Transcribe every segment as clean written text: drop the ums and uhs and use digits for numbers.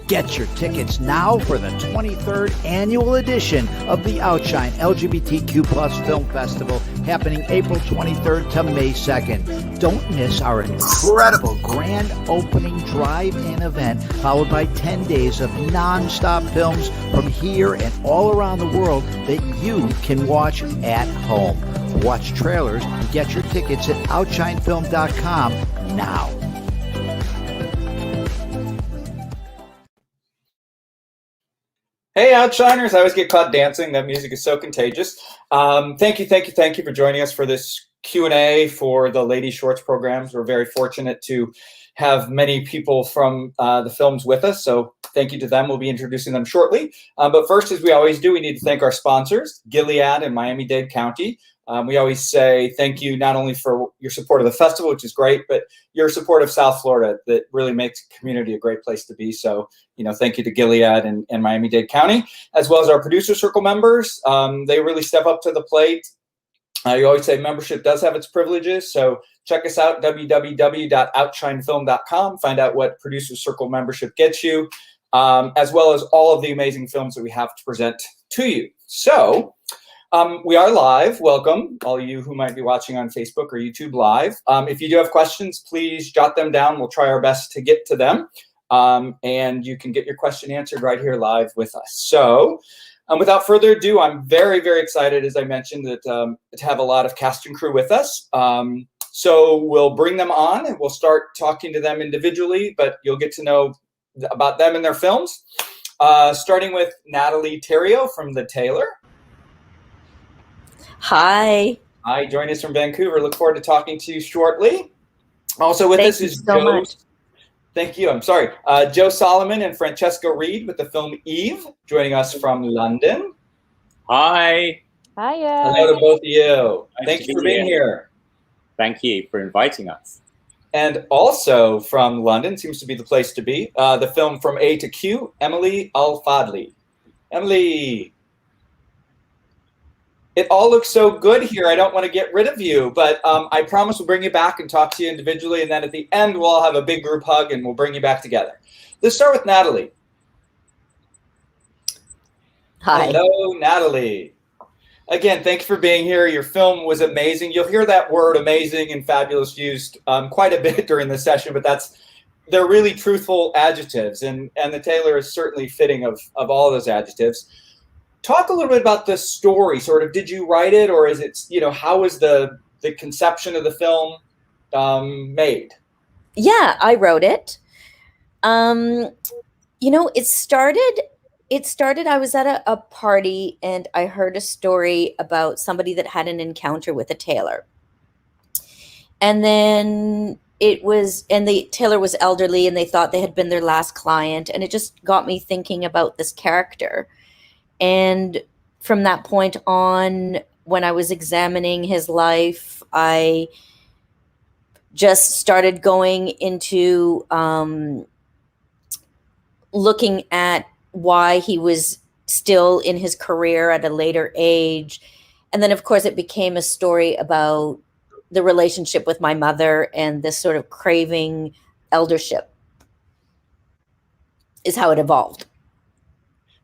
Get your tickets now for the 23rd annual edition of the OUTshine LGBTQ Plus Film Festival happening April 23rd to May 2nd. Don't miss our incredible grand opening drive-in event followed by 10 days of non-stop films from here and all around the world that you can watch at home. Watch trailers and get your tickets at OUTshineFilm.com now. Hey, Outshiners. I always get caught dancing. That music is so contagious. Thank you for joining us for this Q&A for the Lady Shorts programs. We're very fortunate to have many people from the films with us, so thank you to them. We'll be introducing them shortly. But first, as we always do, we need to thank our sponsors, Gilead and Miami-Dade County. We always say thank you not only for your support of the festival, which is great, but your support of South Florida that really makes the community a great place to be. So, thank you to Gilead and Miami-Dade County, as well as our producer circle members. They really step up to the plate. You always say membership does have its privileges. So check us out, www.outshinefilm.com. Find out what producer circle membership gets you, as well as all of the amazing films that we have to present to you. So we are live. Welcome, all of you who might be watching on Facebook or YouTube Live. If you do have questions, please jot them down. We'll try our best to get to them. And you can get your question answered right here live with us. So without further ado, I'm very, very excited, as I mentioned, that to have a lot of cast and crew with us. So we'll bring them on and we'll start talking to them individually, but you'll get to know about them and their films. Starting with Natalie Theriault from The Taylor. Hi. Hi, join us from Vancouver. Look forward to talking to you shortly. Also with us is Joe. Thank you. I'm sorry. Joe Solomon and Francesca Reed with the film Eve, joining us from London. Hi. Hiya. Hello to both of you. Nice Thank you for being here. Thank you for inviting us. And also from London, seems to be the place to be, the film From A to Q, Emily Al-Fadli. Emily. It all looks so good here. I don't want to get rid of you, but I promise we'll bring you back and talk to you individually. And then at the end, we'll all have a big group hug and we'll bring you back together. Let's start with Natalie. Hi. Hello, Natalie. Again, thank you for being here. Your film was amazing. You'll hear that word amazing and fabulous used quite a bit during the session, but they're really truthful adjectives. And The Taylor is certainly fitting of all those adjectives. Talk a little bit about the story. Sort of, did you write it, or is it, how was the conception of the film made? Yeah, I wrote it. It started, I was at a party and I heard a story about somebody that had an encounter with a tailor. And then the tailor was elderly and they thought they had been their last client. And it just got me thinking about this character. And from that point on, when I was examining his life, I just started going into looking at why he was still in his career at a later age. And then, of course, it became a story about the relationship with my mother and this sort of craving eldership is how it evolved.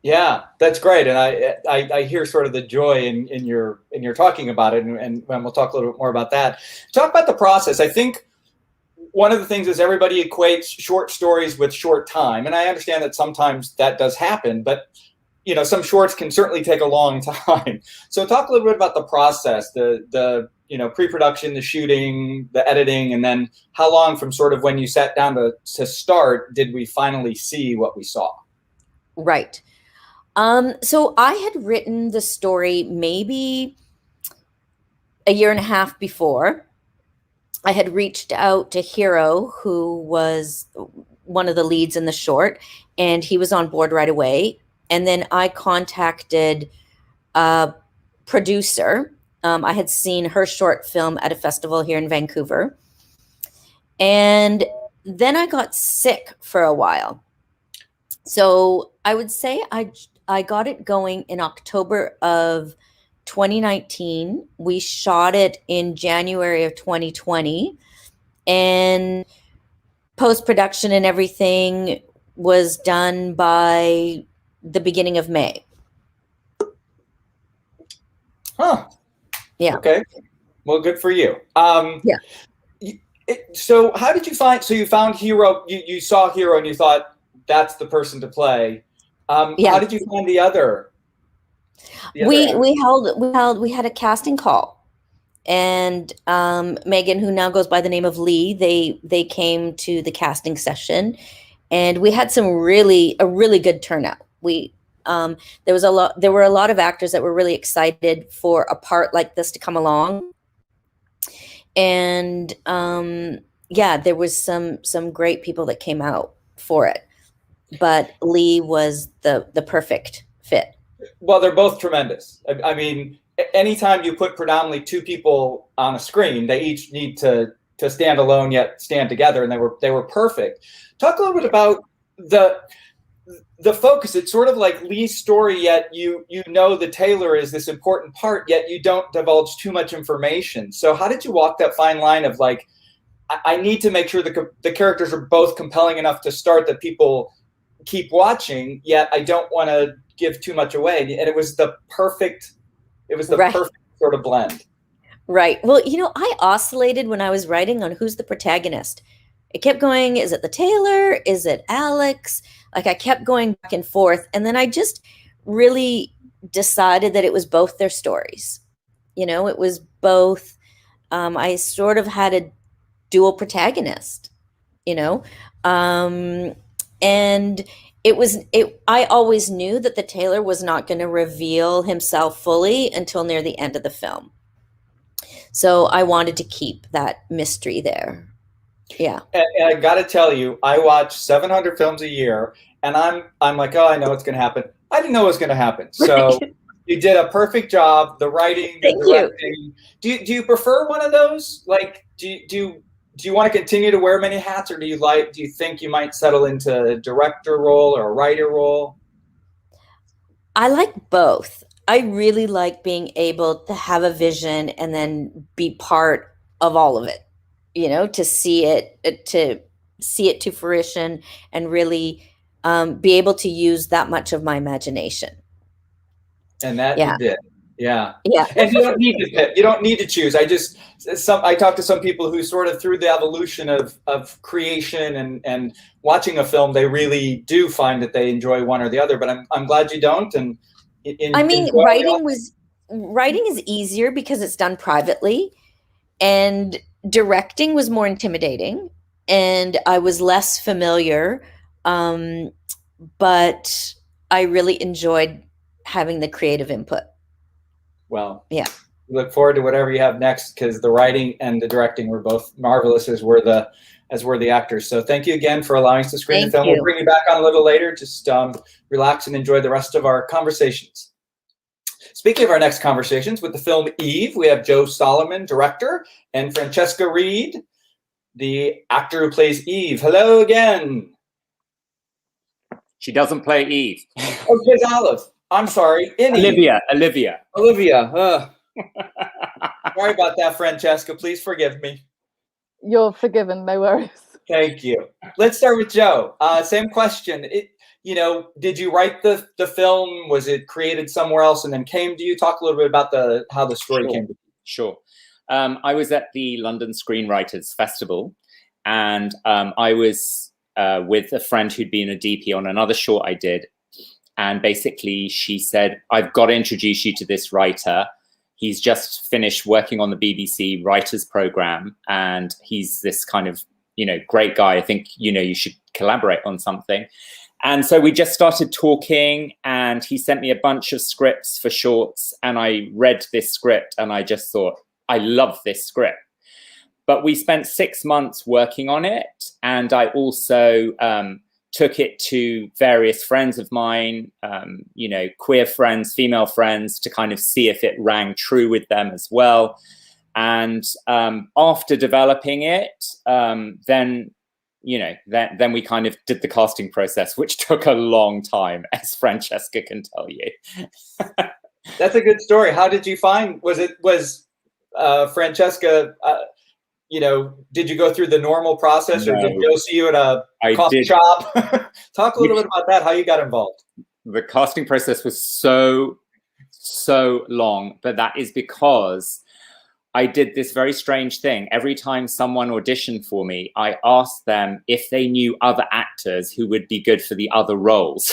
Yeah, that's great, and I hear sort of the joy in your talking about it, and we'll talk a little bit more about that. Talk about the process. I think one of the things is everybody equates short stories with short time, and I understand that sometimes that does happen, but some shorts can certainly take a long time. So talk a little bit about the process, the pre-production, the shooting, the editing, and then how long from sort of when you sat down to start did we finally see what we saw? Right. So I had written the story maybe a year and a half before. I had reached out to Hero, who was one of the leads in the short, and he was on board right away. And then I contacted a producer. I had seen her short film at a festival here in Vancouver. And then I got sick for a while. So I would say I got it going in October of 2019. We shot it in January of 2020. And post-production and everything was done by the beginning of May. Huh. Yeah. Okay. Well, good for you. Yeah. So how did you find, so you found Hero, you saw Hero and you thought that's the person to play. Yeah. How did you find the other? We had a casting call, and Megan, who now goes by the name of Lee, they came to the casting session, and we had a really good turnout. There were a lot of actors that were really excited for a part like this to come along. And yeah, there was some great people that came out for it, but Lee was the perfect fit. Well, they're both tremendous. I mean, anytime you put predominantly two people on a screen, they each need to stand alone yet stand together, and they were perfect. Talk a little bit about the focus. It's sort of like Lee's story, yet you know the Taylor is this important part, yet you don't divulge too much information. So how did you walk that fine line of like, I need to make sure the characters are both compelling enough to start that people keep watching, yet I don't want to give too much away. And it was the perfect perfect sort of blend. Right. Well, I oscillated when I was writing on who's the protagonist. It kept going, is it the Taylor? Is it Alex? Like, I kept going back and forth. And then I just really decided that it was both their stories. It was both. I sort of had a dual protagonist, and I always knew that the Taylor was not going to reveal himself fully until near the end of the film. So I wanted to keep that mystery there. Yeah. And I got to tell you, I watch 700 films a year, and I'm like, oh, I know what's going to happen. I didn't know it was going to happen. So you did a perfect job. The writing, the directing. Do you prefer one of those? Like, do you want to continue to wear many hats, or do you think you might settle into a director role or a writer role? I like both. I really like being able to have a vision and then be part of all of it, to see it to fruition, and really be able to use that much of my imagination. And that you did. Yeah. Yeah. And you don't need to pick. You don't need to choose. I talked to some people who sort of through the evolution of creation and watching a film, they really do find that they enjoy one or the other. But I'm glad you don't. And writing is easier because it's done privately, and directing was more intimidating, and I was less familiar. But I really enjoyed having the creative input. Well, yeah. Look forward to whatever you have next, because the writing and the directing were both marvelous, as were the actors. So thank you again for allowing us to screen the film. We'll bring you back on a little later. Just relax and enjoy the rest of our conversations. Speaking of our next conversations, with the film Eve, we have Joe Solomon, director, and Francesca Reed, the actor who plays Eve. Hello again. She doesn't play Eve. Oh, plays Olive. I'm sorry. Olivia. Sorry about that, Francesca. Please forgive me. You're forgiven. No worries. Thank you. Let's start with Joe. Same question. Did you write the film? Was it created somewhere else and then came to you? Talk a little bit about how the story came to you. Sure. I was at the London Screenwriters Festival, and I was with a friend who'd been a DP on another short I did. And basically she said, I've got to introduce you to this writer. He's just finished working on the BBC writers program, and he's this kind of, great guy. I think, you should collaborate on something. And so we just started talking, and he sent me a bunch of scripts for shorts, and I read this script and I just thought, I love this script. But we spent 6 months working on it, and I also took it to various friends of mine, queer friends, female friends, to kind of see if it rang true with them as well. And after developing it, then we kind of did the casting process, which took a long time, as Francesca can tell you. That's a good story. How did you find? Was Francesca? did you go through the normal process, or did No. Joe see you at a I coffee did. shop? Talk a little bit about that, how you got involved. The casting process was so long, but that is because I did this very strange thing. Every time someone auditioned for me, I asked them if they knew other actors who would be good for the other roles,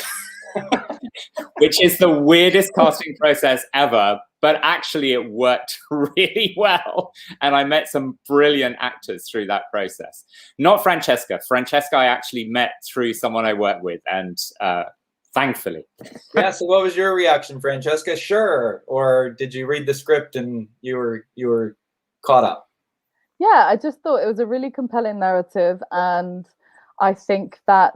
which is the weirdest casting process ever. But actually it worked really well. And I met some brilliant actors through that process. Not Francesca. Francesca I actually met through someone I worked with, and thankfully. Yeah, so what was your reaction, Francesca? Sure. Or did you read the script and you were caught up? Yeah, I just thought it was a really compelling narrative, and I think that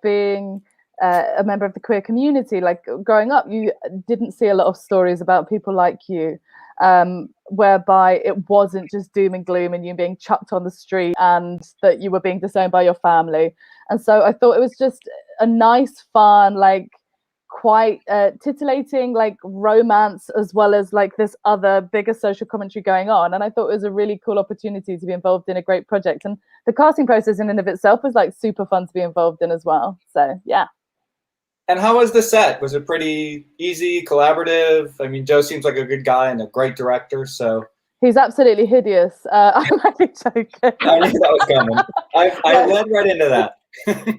being a member of the queer community, like growing up, you didn't see a lot of stories about people like you, whereby it wasn't just doom and gloom and you being chucked on the street and that you were being disowned by your family. And so I thought it was just a nice, fun, like quite titillating, like romance, as well as like this other bigger social commentary going on. And I thought it was a really cool opportunity to be involved in a great project. And the casting process in and of itself was like super fun to be involved in as well. So yeah. And how was the set? Was it pretty easy, collaborative? I mean, Joe seems like a good guy and a great director, so. He's absolutely hideous. I'm actually joking. I knew that was coming. I led right into that.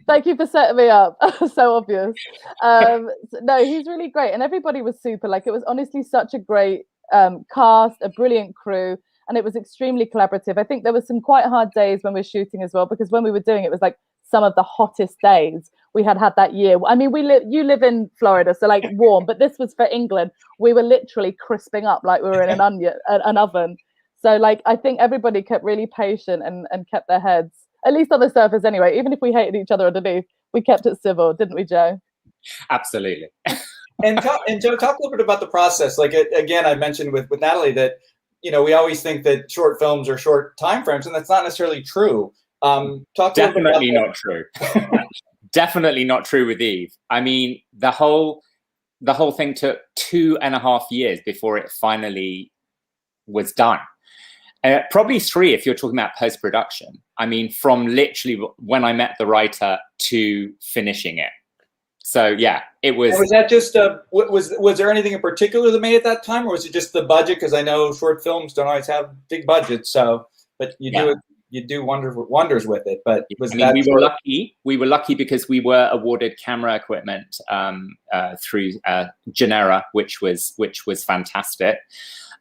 Thank you for setting me up. So obvious. No, he's really great. And everybody was super. Like, it was honestly such a great cast, a brilliant crew, and it was extremely collaborative. I think there were some quite hard days when we were shooting as well, because when we were doing it was like some of the hottest days we had that year. I mean, you live in Florida, so like warm, but this was for England. We were literally crisping up like we were in an oven. So like, I think everybody kept really patient and kept their heads, at least on the surface anyway. Even if we hated each other underneath, we kept it civil, didn't we, Joe? Absolutely. And Joe, talk a little bit about the process. Like, again, I mentioned with Natalie that, we always think that short films are short time frames, and that's not necessarily true. Definitely not true. Definitely not true with Eve. I mean, the whole thing took 2.5 years before it finally was done. Probably 3 if you're talking about post-production. I mean, from literally when I met the writer to finishing it. So yeah, it was. And was that just was there anything in particular that made it that time, or was it just the budget? Because I know short films don't always have big budgets, but you do wonders with it. But we were lucky because we were awarded camera equipment through Genera, which was fantastic,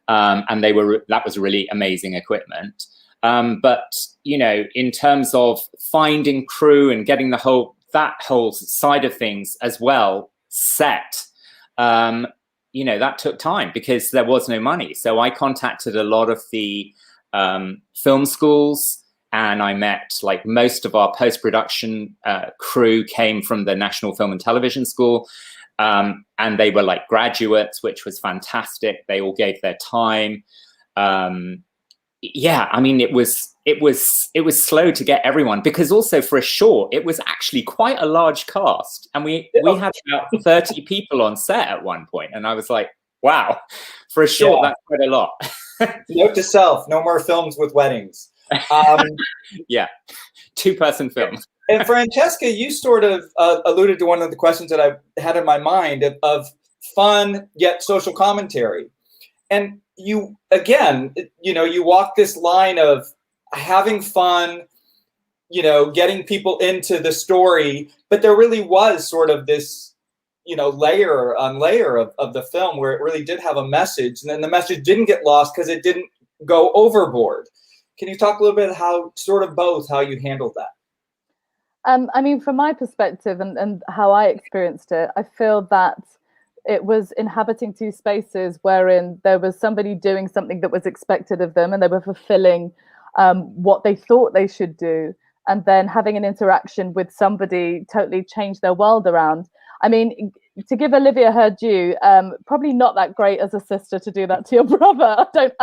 and that was really amazing equipment. But in terms of finding crew and getting that whole side of things as well set, that took time because there was no money. So I contacted a lot of the film schools, and I met, like, most of our post-production crew came from the National Film and Television School, and they were like graduates, which was fantastic. They all gave their time. Yeah, I mean, it was slow to get everyone, because also for a short, it was actually quite a large cast, and we had about 30 people on set at one point, and I was like, wow, for a short, that's quite a lot. Note to self: no more films with weddings. Yeah, 2-person film. And Francesca, you sort of alluded to one of the questions that I had in my mind of fun yet social commentary, and you walk this line of having fun, getting people into the story, but there really was sort of this, layer on layer of the film where it really did have a message, and then the message didn't get lost because it didn't go overboard. Can you talk a little bit how you handled that? I mean, from my perspective and how I experienced it, I feel that it was inhabiting 2 spaces wherein there was somebody doing something that was expected of them, and they were fulfilling what they thought they should do, and then having an interaction with somebody totally changed their world around. I mean, to give Olivia her due, probably not that great as a sister to do that to your brother. I don't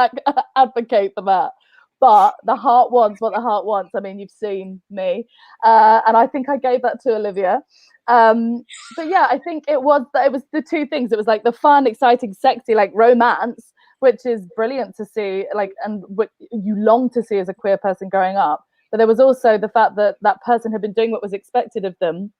advocate for that. But the heart wants what the heart wants. I mean, you've seen me. And I think I gave that to Olivia. But yeah, I think it was the 2 things. It was like the fun, exciting, sexy, like romance, which is brilliant to see, like, and what you long to see as a queer person growing up. But there was also the fact that that person had been doing what was expected of them,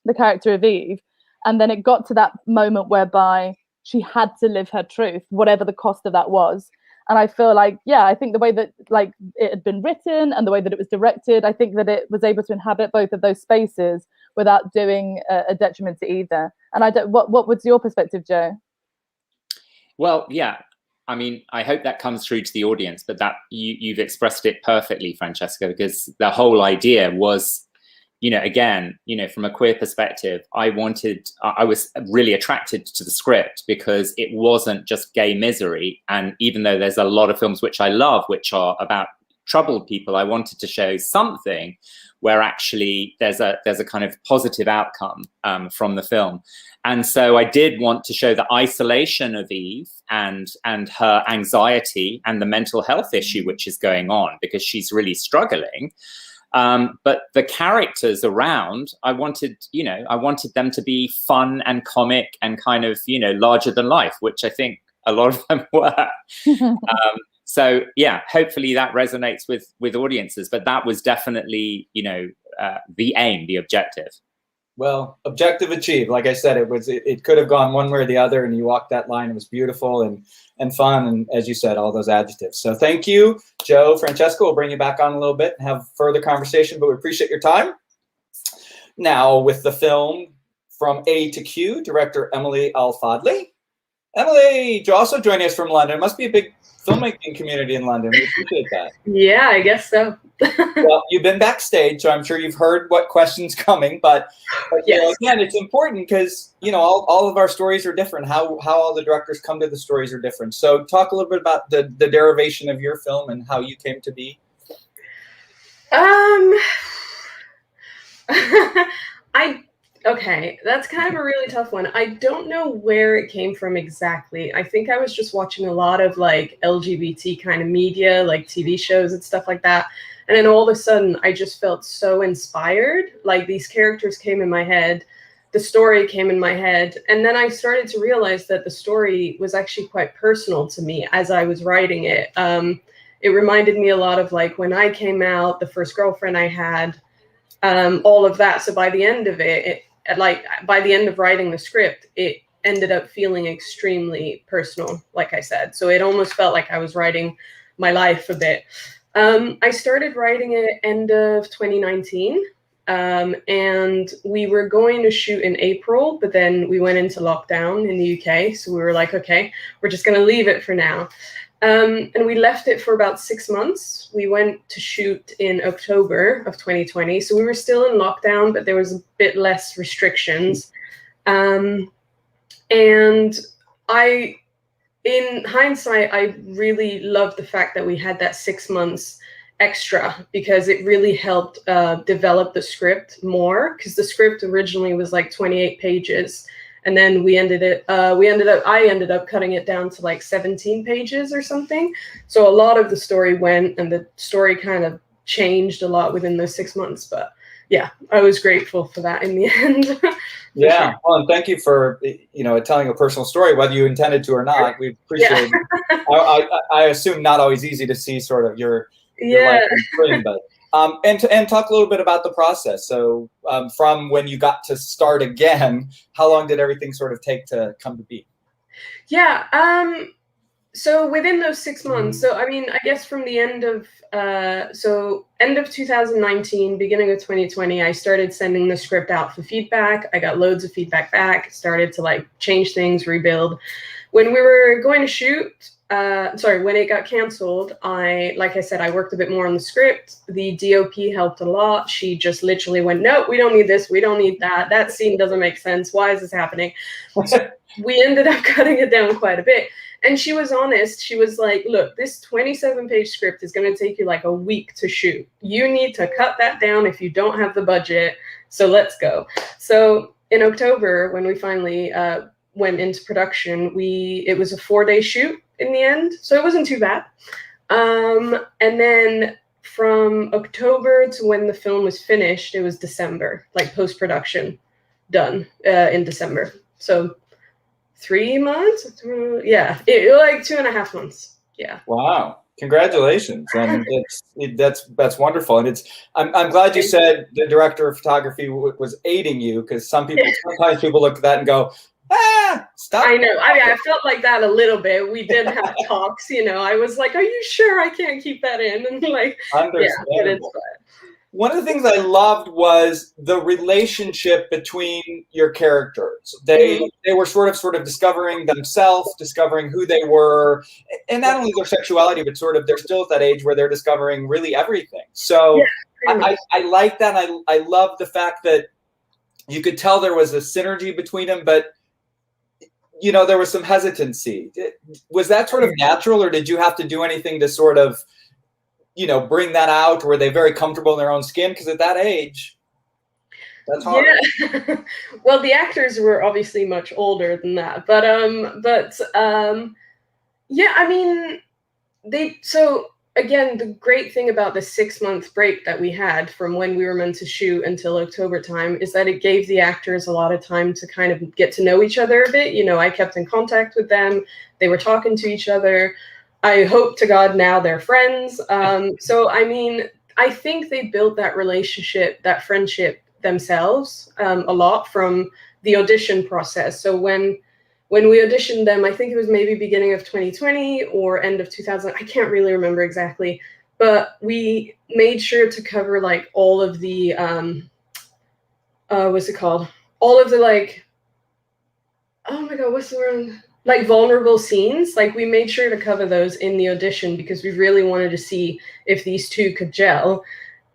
the character of Eve, and then it got to that moment whereby she had to live her truth, whatever the cost of that was. And I feel like, yeah, I think the way that like it had been written and the way that it was directed, I think that it was able to inhabit both of those spaces without doing a detriment to either. And I don't, what was your perspective, Joe? Well, yeah, I mean, I hope that comes through to the audience, but that you've expressed it perfectly, Francesca, because the whole idea was, you know, again, you know, from a queer perspective, I was really attracted to the script because it wasn't just gay misery. And even though there's a lot of films which I love, which are about troubled people, I wanted to show something where actually there's a kind of positive outcome from the film. And so I did want to show the isolation of Eve and her anxiety and the mental health issue which is going on because she's really struggling. But the characters around, I wanted them to be fun and comic and kind of, you know, larger than life, which I think a lot of them were. So yeah, hopefully that resonates with audiences, but that was definitely, you know, the aim, the objective. Well, objective achieved. Like I said, it could have gone one way or the other, and you walked that line. It was beautiful and fun, and as you said, all those adjectives. So thank you, Joe. Francesca, we'll bring you back on a little bit and have further conversation, but we appreciate your time. Now with the film From A to Q, director Emily Al-Fadli. Emily, you're also joining us from London. It must be a big filmmaking community in London. We appreciate that. Yeah, I guess so. Well, you've been backstage, so I'm sure you've heard what questions coming. But yes. You know, again, it's important because, you know, all of our stories are different. How all the directors come to the stories are different. So talk a little bit about the derivation of your film and how you came to be. Okay, that's kind of a really tough one. I don't know where it came from exactly. I think I was just watching a lot of like LGBT kind of media, like TV shows and stuff like that. And then all of a sudden, I just felt so inspired. Like these characters came in my head, the story came in my head. And then I started to realize that the story was actually quite personal to me as I was writing it. It reminded me a lot of like when I came out, the first girlfriend I had, all of that. So by the end of it, by the end of writing the script, it ended up feeling extremely personal, like I said. So it almost felt like I was writing my life a bit. I started writing it end of 2019, and we were going to shoot in April, but then we went into lockdown in the UK. So we were like, okay, we're just going to leave it for now. And we left it for about 6 months. We went to shoot in October of 2020. So we were still in lockdown, but there was a bit less restrictions. And in hindsight, I really loved the fact that we had that 6 months extra because it really helped develop the script more, because the script originally was like 28 pages. And then I ended up cutting it down to like 17 pages or something. So a lot of the story went, and the story kind of changed a lot within those 6 months. But yeah, I was grateful for that in the end. Yeah, sure. Well, and thank you for, you know, telling a personal story, whether you intended to or not. We appreciate it. I assume not always easy to see sort of your life on screen, but and talk a little bit about the process. So from when you got to start again, how long did everything sort of take to come to be? Yeah. So within those 6 months, so I mean, I guess from the end of end of 2019, beginning of 2020, I started sending the script out for feedback. I got loads of feedback back, started to like change things, rebuild. When we were going to shoot, when it got canceled, like I said, I worked a bit more on the script. The DOP helped a lot. She just literally went, no, we don't need this. We don't need that. That scene doesn't make sense. Why is this happening? So we ended up cutting it down quite a bit. And she was honest. She was like, look, this 27-page script is going to take you like a week to shoot. You need to cut that down if you don't have the budget. So let's go. So in October, when we finally went into production, it was a 4-day shoot in the end. So it wasn't too bad. And then from October to when the film was finished, it was December, like post-production done in December. So 3 months. Yeah, like 2.5 months. Yeah. Wow. Congratulations. And that's wonderful. And I'm glad you said the director of photography was aiding you, because sometimes people look at that and go, stop. I know. I mean, I felt like that a little bit. We did have talks, I was like, are you sure I can't keep that in? And like, yeah, but it's fine. One of the things I loved was the relationship between your characters. They were sort of discovering themselves, discovering who they were, and not only their sexuality, but they're still at that age where they're discovering really everything. So I like that. I love the fact that you could tell there was a synergy between them, but there was some hesitancy. Was that sort of natural, or did you have to do anything to sort of bring that out? Were they very comfortable in their own skin? Because at that age, that's hard. Yeah. Well, the actors were obviously much older than that, but yeah, I mean, so again, the great thing about the 6-month break that we had from when we were meant to shoot until October time is that it gave the actors a lot of time to kind of get to know each other a bit. I kept in contact with them. They were talking to each other. I hope to God now they're friends. So, I mean, I think they built that relationship, that friendship themselves a lot from the audition process. So when we auditioned them, I think it was maybe beginning of 2020 or end of 2000. I can't really remember exactly, but we made sure to cover like all of the, what's it called? All of the like, oh my God, what's the word? Like vulnerable scenes. Like we made sure to cover those in the audition because we really wanted to see if these two could gel.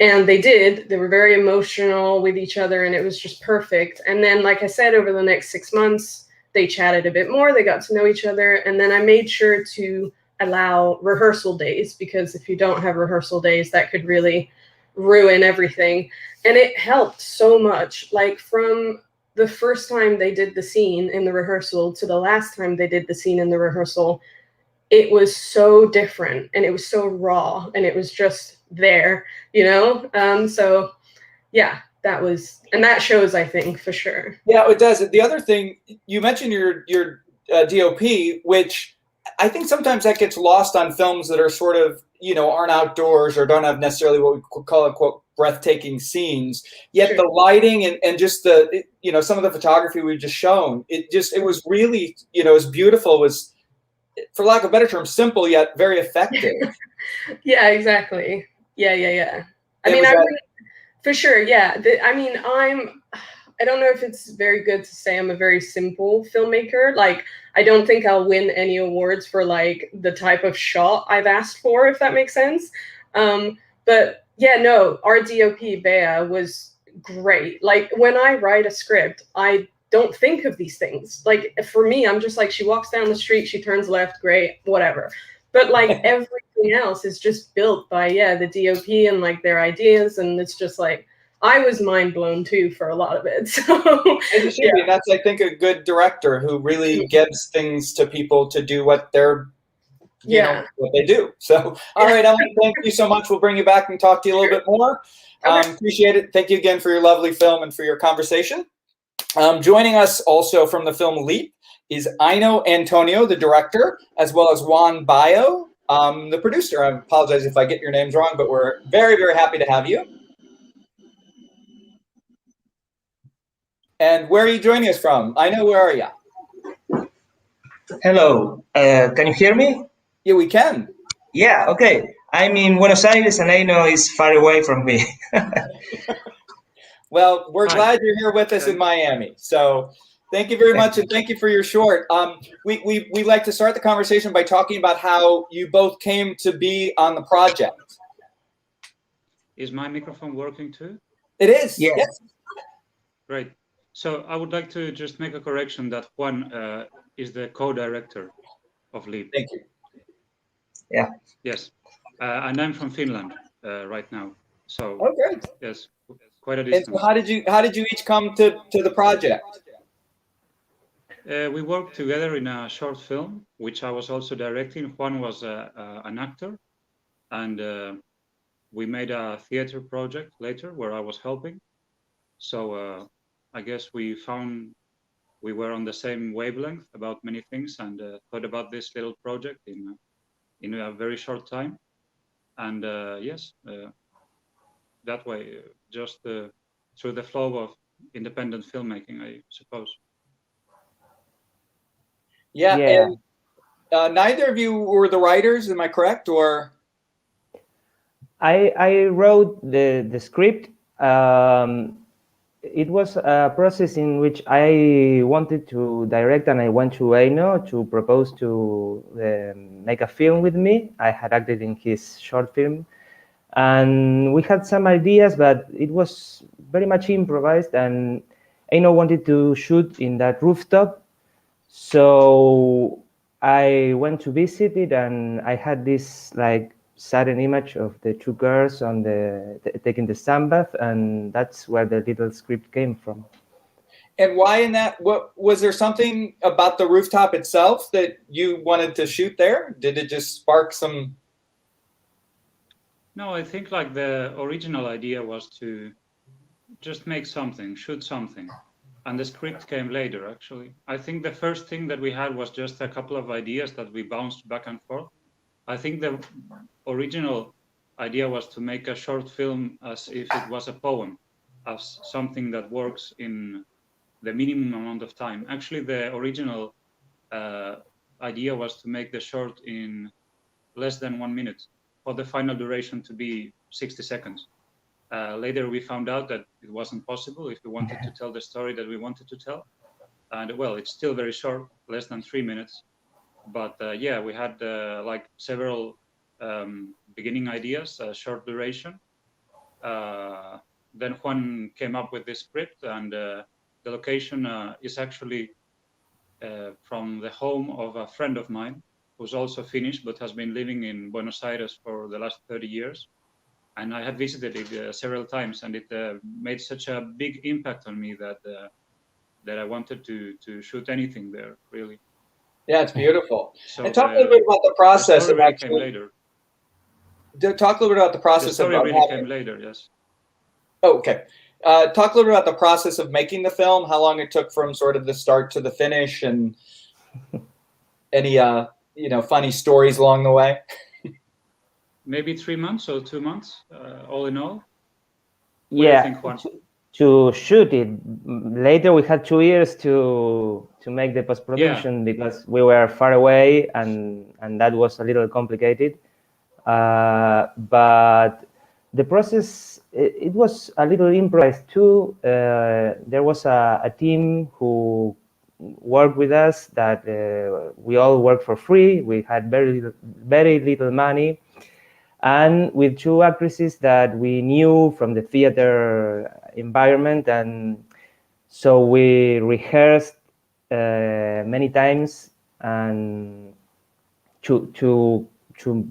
And they did. They were very emotional with each other and it was just perfect. And then, like I said, over the next 6 months, they chatted a bit more. They got to know each other. And then I made sure to allow rehearsal days because if you don't have rehearsal days, that could really ruin everything. And it helped so much. Like from the first time they did the scene in the rehearsal to the last time they did the scene in the rehearsal, it was so different and it was so raw and it was just there, so yeah, that shows, I think, for sure. Yeah, it does. The other thing you mentioned, your DOP, which I think sometimes that gets lost on films that are sort of, aren't outdoors or don't have necessarily what we could call quote breathtaking scenes. Yet Sure. The lighting and just the, some of the photography we've just shown, it was really, it was beautiful. It was, for lack of a better term, simple yet very effective. Yeah, exactly. Yeah. I mean, for sure. Yeah. I don't know if it's very good to say I'm a very simple filmmaker. Like, I don't think I'll win any awards for like the type of shot I've asked for, if that makes sense. But yeah, no, our DOP, Bea, was great. Like when I write a script, I don't think of these things. Like for me, I'm just like, she walks down the street, she turns left, great, whatever. But like everything else is just built by, the DOP and like their ideas. And it's just like, I was mind blown too for a lot of it. So and that's, I think, a good director who really gives things to people to do what they're, what they do. So, all right, Ellen, thank you so much. We'll bring you back and talk to you a little bit more. Appreciate it. Thank you again for your lovely film and for your conversation. Joining us also from the film Leap is Aino Antonio, the director, as well as Juan Bayo, the producer. I apologize if I get your names wrong, but we're very, very happy to have you. And where are you joining us from? Aino, where are you? Hello, can you hear me? Yeah, we can. Yeah, okay. I'm in Buenos Aires and Aino is far away from me. Well, we're glad you're here with us in Miami. So thank you very much, and thank you for your short. We like to start the conversation by talking about how you both came to be on the project. Is my microphone working too? It is. Yes. Great. So I would like to just make a correction that Juan is the co-director of Leap. Thank you. Yeah. Yes. And I'm from Finland right now. So great. Yes, quite a distance. And so how did you each come to the project? We worked together in a short film, which I was also directing. Juan was an actor, and we made a theater project later where I was helping. So I guess we found we were on the same wavelength about many things, and thought about this little project in a very short time. And yes, that way, just through the flow of independent filmmaking, I suppose. Yeah, Yeah. and neither of you were the writers, am I correct? Or I wrote the script. It was a process in which I wanted to direct, and I went to Eino to propose to make a film with me. I had acted in his short film, and we had some ideas, but it was very much improvised, and Eino wanted to shoot in that rooftop. So I went to visit it, and I had this like sudden image of the two girls on taking the sunbath, and that's where the little script came from. and why in that? What was there something about the rooftop itself that you wanted to shoot there? Did it just spark some? No, I think like the original idea was to just make something, shoot something. And the script came later, actually. I think the first thing that we had was just a couple of ideas that we bounced back and forth. I think the original idea was to make a short film as if it was a poem, as something that works in the minimum amount of time. Actually, the original idea was to make the short in less than 1 minute, for the final duration to be 60 seconds. Later, we found out that it wasn't possible if we wanted to tell the story that we wanted to tell. And well, it's still very short, less than 3 minutes. But yeah, we had like several beginning ideas, short duration. Then Juan came up with this script, and the location is actually from the home of a friend of mine who's also Finnish, but has been living in Buenos Aires for the last 30 years. And I had visited it several times, and it made such a big impact on me that that I wanted to shoot anything there, really. Yeah, it's beautiful. So and talk a little bit about the process the story of really came later. Talk a little bit about the process The story of really came later, yes. Oh, okay. Talk a little bit about the process of making the film, how long it took from sort of the start to the finish, and any funny stories along the way. Maybe 3 months or 2 months, all in all. What do you think, Juan? To shoot it later, we had 2 years to make the post-production, because we were far away, and that was a little complicated. But the process, it was a little improvised too. There was a team who worked with us that we all worked for free. We had very little money, and with 2 actresses that we knew from the theater environment, and so we rehearsed many times, and to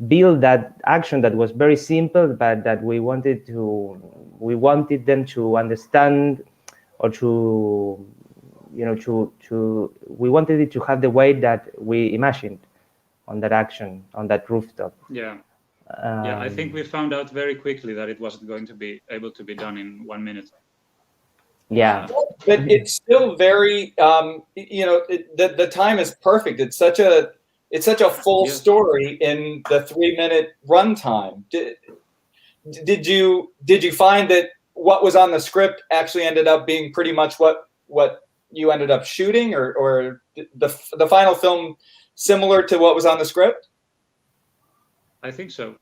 build that action that was very simple, but that we wanted them to understand, or we wanted it to have the weight that we imagined on that action, on that rooftop. Yeah. Yeah, I think we found out very quickly that it wasn't going to be able to be done in 1 minute. Yeah. But it's still very, the time is perfect. It's such a full story in the 3-minute runtime. Did you find that what was on the script actually ended up being pretty much what you ended up shooting, or the final film similar to what was on the script? I think so.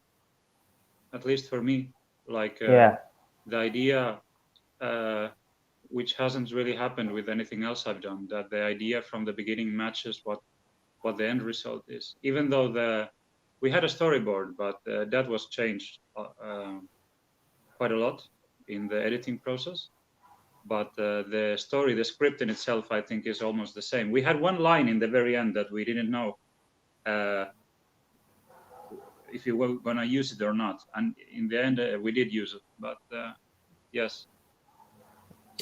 At least for me, like the idea, which hasn't really happened with anything else I've done, that the idea from the beginning matches what the end result is. Even though we had a storyboard, but that was changed quite a lot in the editing process. But the story, the script in itself, I think is almost the same. We had one line in the very end that we didn't know if you were gonna use it or not, and in the end we did use it. But yes.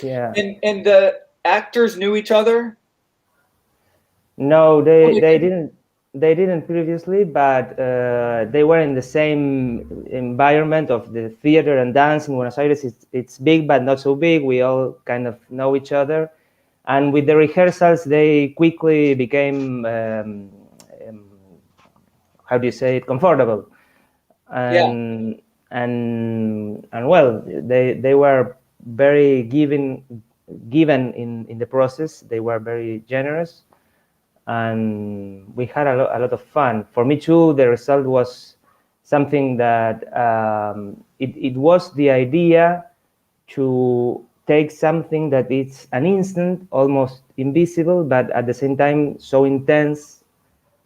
Yeah. And the actors knew each other? No, they didn't previously, but they were in the same environment of the theater and dance in Buenos Aires. It's big, but not so big. We all kind of know each other, And with the rehearsals, they quickly became, how do you say it, comfortable. And well, they were very given in the process. They were very generous, and we had a lot of fun. For me too, the result was something that it was the idea to take something that is an instant, almost invisible, but at the same time so intense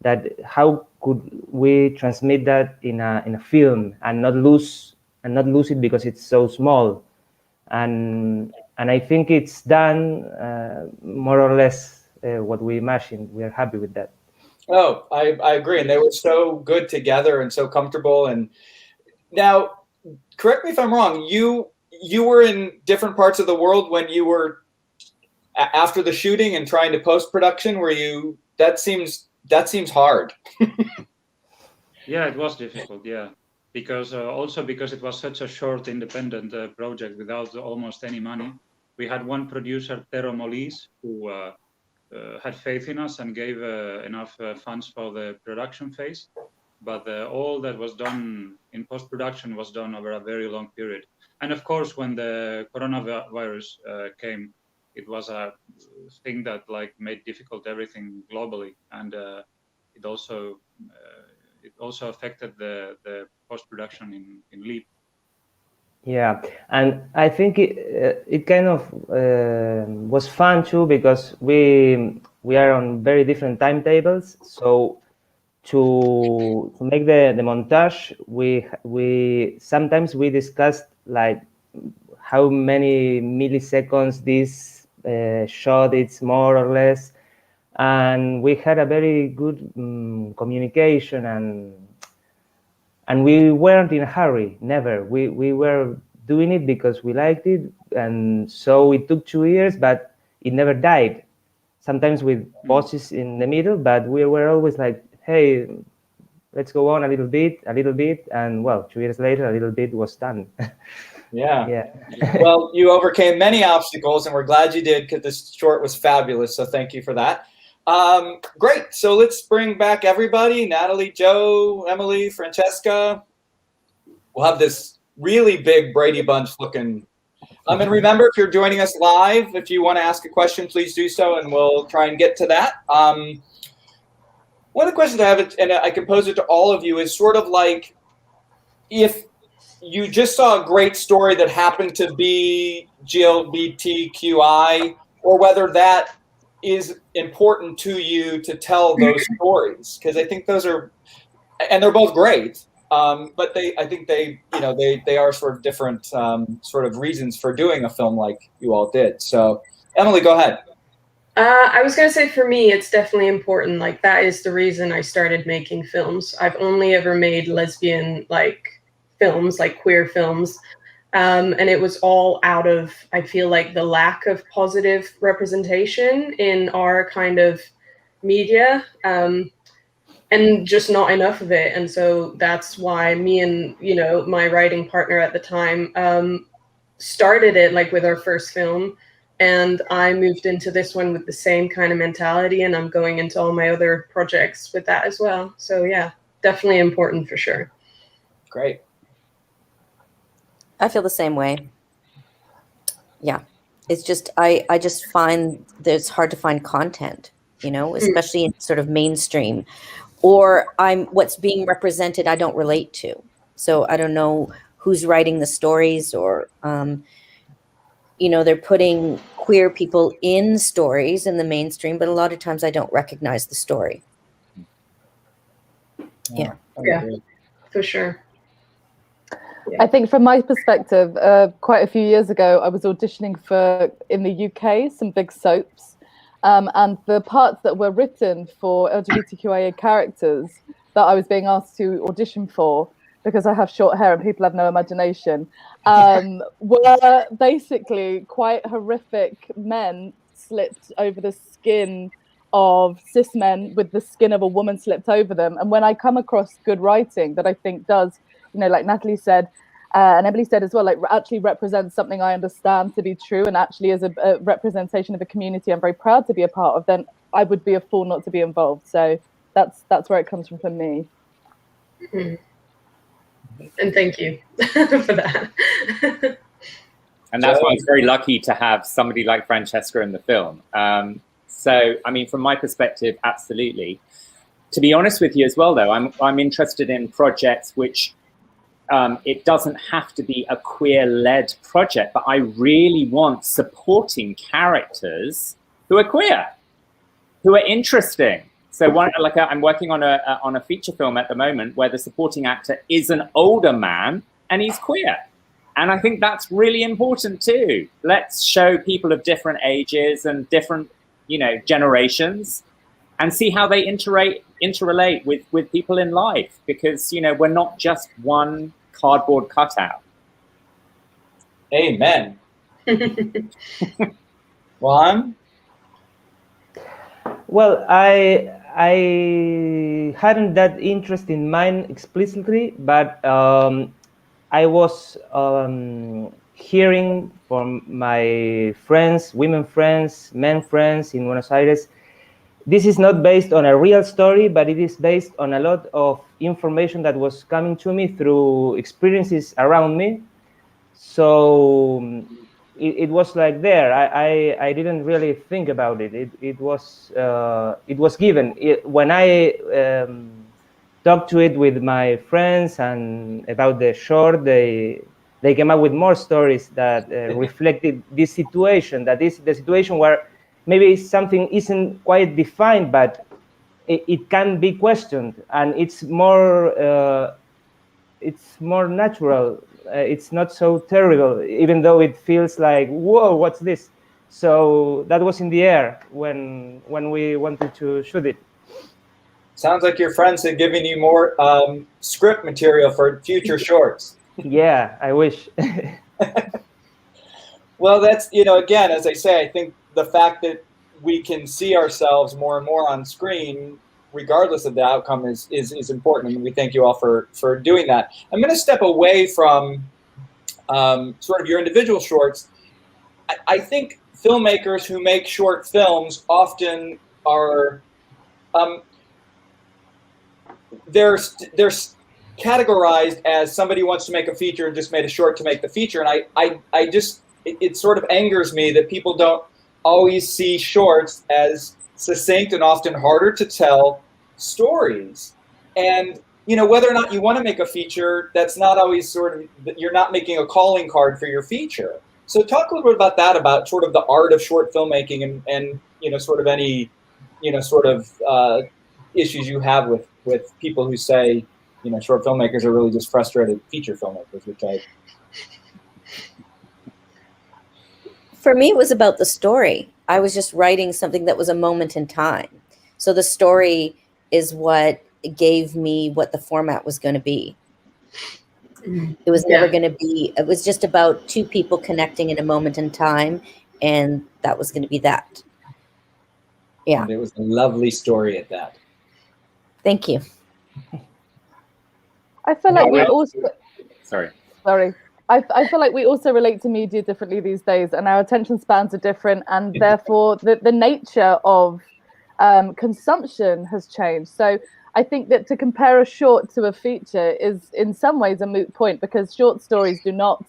that how could we transmit that in a film and not lose it because it's so small. And I think it's done more or less what we imagined. We are happy with that. Oh, I agree. And they were so good together and so comfortable. And now, correct me if I'm wrong, you were in different parts of the world when you were after the shooting and trying to post-production. Were you, that seems hard. Yeah, it was difficult. Yeah, because also because it was such a short independent project without almost any money. We had one producer, Tero Molis, who had faith in us and gave enough funds for the production phase. But all that was done in post-production was done over a very long period. And of course, when the coronavirus came, it was a thing that like made difficult everything globally, and it also affected the post-production in Leap. Yeah, and I think it kind of was fun too because we are on very different timetables. So to make the montage, we sometimes we discussed like how many milliseconds this shot it's more or less, and we had a very good communication, and we weren't in a hurry, never. We were doing it because we liked it, and so it took 2 years, but it never died. Sometimes with pauses in the middle, but we were always like, hey, let's go on a little bit, and well, 2 years later, a little bit was done. Yeah. Well, you overcame many obstacles, and we're glad you did because this short was fabulous. So thank you for that. Great. So let's bring back everybody. Natalie, Joe, Emily, Francesca. We'll have this really big Brady Bunch looking. And remember, if you're joining us live, if you want to ask a question, please do so, and we'll try and get to that. One of the questions I have, and I can pose it to all of you, is sort of like if you just saw a great story that happened to be GLBTQI, or whether that is important to you to tell those stories, because I think those are, and they're both great, but I think they are sort of different sort of reasons for doing a film like you all did. So, Emily, go ahead. I was going to say, for me, it's definitely important. Like, that is the reason I started making films. I've only ever made lesbian films, like queer films. And it was all out of, I feel like, the lack of positive representation in our kind of media, and just not enough of it. And so that's why me and, my writing partner at the time started it like with our first film. And I moved into this one with the same kind of mentality, and I'm going into all my other projects with that as well. So yeah, definitely important for sure. Great. I feel the same way. Yeah. It's just, I just find that it's hard to find content, especially in sort of mainstream, or what's being represented, I don't relate to. So I don't know who's writing the stories, or, they're putting queer people in stories in the mainstream, but a lot of times I don't recognize the story. Yeah, for sure. Yeah. I think from my perspective, quite a few years ago, I was auditioning for, in the UK, some big soaps. And the parts that were written for LGBTQIA characters that I was being asked to audition for, because I have short hair and people have no imagination, were basically quite horrific men slipped over the skin of cis men with the skin of a woman slipped over them. And when I come across good writing that I think does, like Natalie said, And Emily said as well, like actually represents something I understand to be true, and actually is a representation of a community I'm very proud to be a part of, then I would be a fool not to be involved. So that's where it comes from for me. Mm. And thank you for that. And that's why I was very lucky to have somebody like Francesca in the film. So, I mean, from my perspective, absolutely. To be honest with you as well, though, I'm interested in projects which it doesn't have to be a queer-led project, but I really want supporting characters who are queer, who are interesting. So I'm working on a feature film at the moment where the supporting actor is an older man and he's queer. And I think that's really important too. Let's show people of different ages and different, generations, and see how they interrelate with people in life, because, we're not just one cardboard cutout. Amen. Juan? Well, I hadn't that interest in mind explicitly, but I was hearing from my friends, women friends, men friends in Buenos Aires, this is not based on a real story, but it is based on a lot of information that was coming to me through experiences around me. So it was like there. I didn't really think about it. It was given. When I talked to it with my friends and about the short, they came up with more stories that reflected this situation. That is the situation where maybe something isn't quite defined, but it can be questioned, and it's more natural. It's not so terrible, even though it feels like, whoa, what's this? So that was in the air when we wanted to shoot it. Sounds like your friends had given you more script material for future shorts. Yeah, I wish. Well, that's, again, as I say, I think the fact that we can see ourselves more and more on screen, regardless of the outcome, is important. And we thank you all for doing that. I'm going to step away from sort of your individual shorts. I think filmmakers who make short films often are they're categorized as somebody who wants to make a feature and just made a short to make the feature. And I just it sort of angers me that people don't always see shorts as succinct and often harder to tell stories. And whether or not you want to make a feature, that's not always sort of, you're not making a calling card for your feature. So talk a little bit about that, about sort of the art of short filmmaking and sort of any issues you have with people who say short filmmakers are really just frustrated feature filmmakers, which I. For me, it was about the story. I was just writing something that was a moment in time. So the story is what gave me what the format was going to be. It was never going to be, it was just about two people connecting in a moment in time, and that was going to be that. Yeah. And it was a lovely story at that. Thank you. I feel like we also... Sorry. I feel like we also relate to media differently these days, and our attention spans are different, and therefore the nature of consumption has changed. So I think that to compare a short to a feature is in some ways a moot point, because short stories do not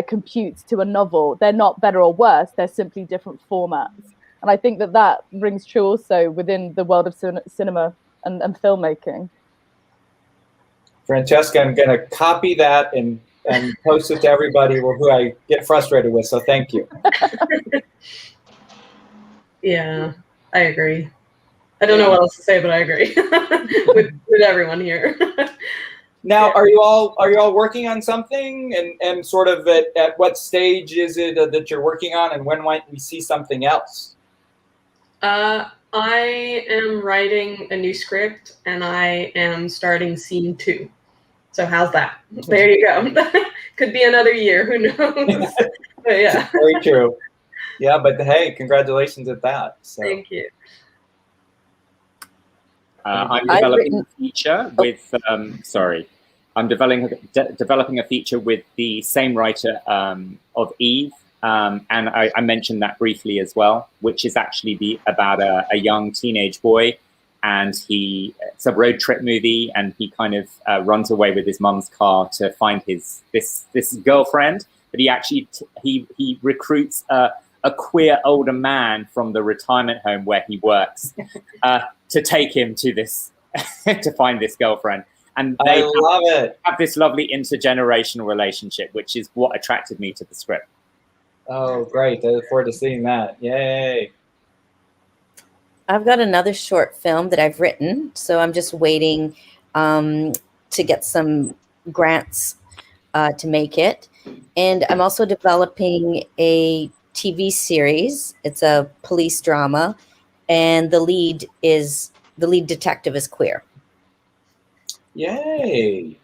compute to a novel. They're not better or worse, they're simply different formats. And I think that rings true also within the world of cinema and filmmaking. Francesca, I'm going to copy that and post it to everybody who I get frustrated with. So thank you. Yeah, I agree. I don't know what else to say, but I agree with everyone here. Now, are you all working on something, and sort of at what stage is it that you're working on, and when might we see something else? I am writing a new script, and I am starting scene 2. So how's that? There you go. Could be another year. Who knows? But yeah. Very true. Yeah, but hey, congratulations at that. So. Thank you. I'm developing a feature with, sorry. I'm developing a feature with the same writer of Eve, and I mentioned that briefly as well, which is actually about a young teenage boy, and it's a road trip movie, and he kind of runs away with his mum's car to find this girlfriend, but he actually he recruits a queer older man from the retirement home where he works to take him to this to find this girlfriend. And they have this lovely intergenerational relationship, which is what attracted me to the script. Oh, great. I look forward to seeing that. Yay. I've got another short film that I've written, so I'm just waiting to get some grants to make it. And I'm also developing a TV series. It's a police drama, and the lead detective is queer. Yay.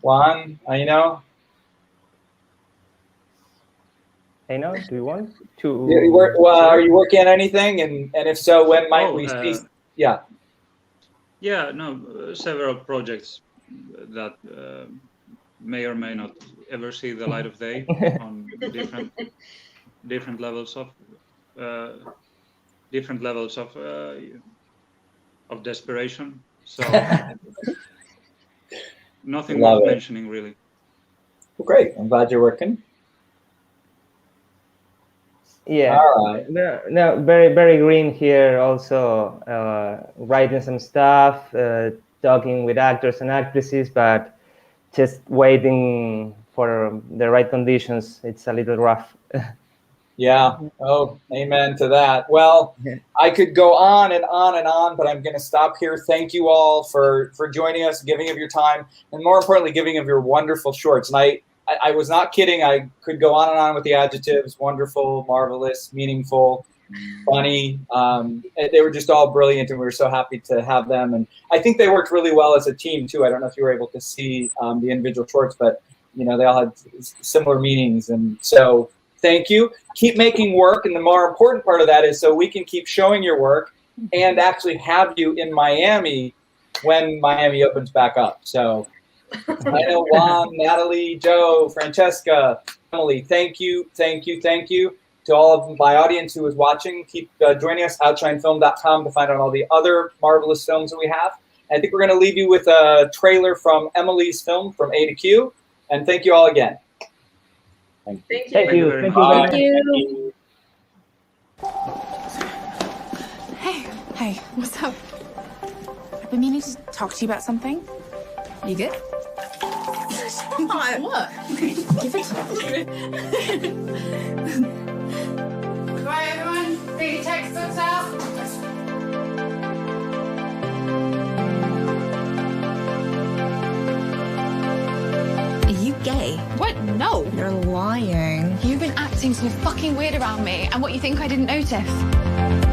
Juan, Aino? Aino, do you want to? Are you working on anything? And if so, when might we see? Yeah. Yeah, no, several projects that may or may not ever see the light of day on different levels of desperation. So nothing worth mentioning, really. Well, great. I'm glad you're working. Yeah. All right. No, very, very green here. Also writing some stuff, talking with actors and actresses, but just waiting for the right conditions. It's a little rough. Yeah. Oh, amen to that. Well, I could go on and on and on, but I'm going to stop here. Thank you all for joining us, giving of your time, and more importantly, giving of your wonderful shorts. And I was not kidding. I could go on and on with the adjectives: wonderful, marvelous, meaningful, funny. They were just all brilliant, and we were so happy to have them. And I think they worked really well as a team too. I don't know if you were able to see the individual shorts, but they all had similar meanings. And so thank you. Keep making work, and the more important part of that is so we can keep showing your work and actually have you in Miami when Miami opens back up. So I know Juan, Natalie, Joe, Francesca, Emily, thank you to all of my audience who is watching. Keep joining us, OUTshineFilm.com, to find out all the other marvelous films that we have. And I think we're going to leave you with a trailer from Emily's film, From A to Q. And thank you all again. Thank you. Thank you. Thank you. Hey, what's up? I've been meaning to talk to you about something. You good? What? Give it to me. Right, everyone, get your textbooks out. Are you gay? What? No. You're lying. You've been acting so fucking weird around me, and what, you think I didn't notice?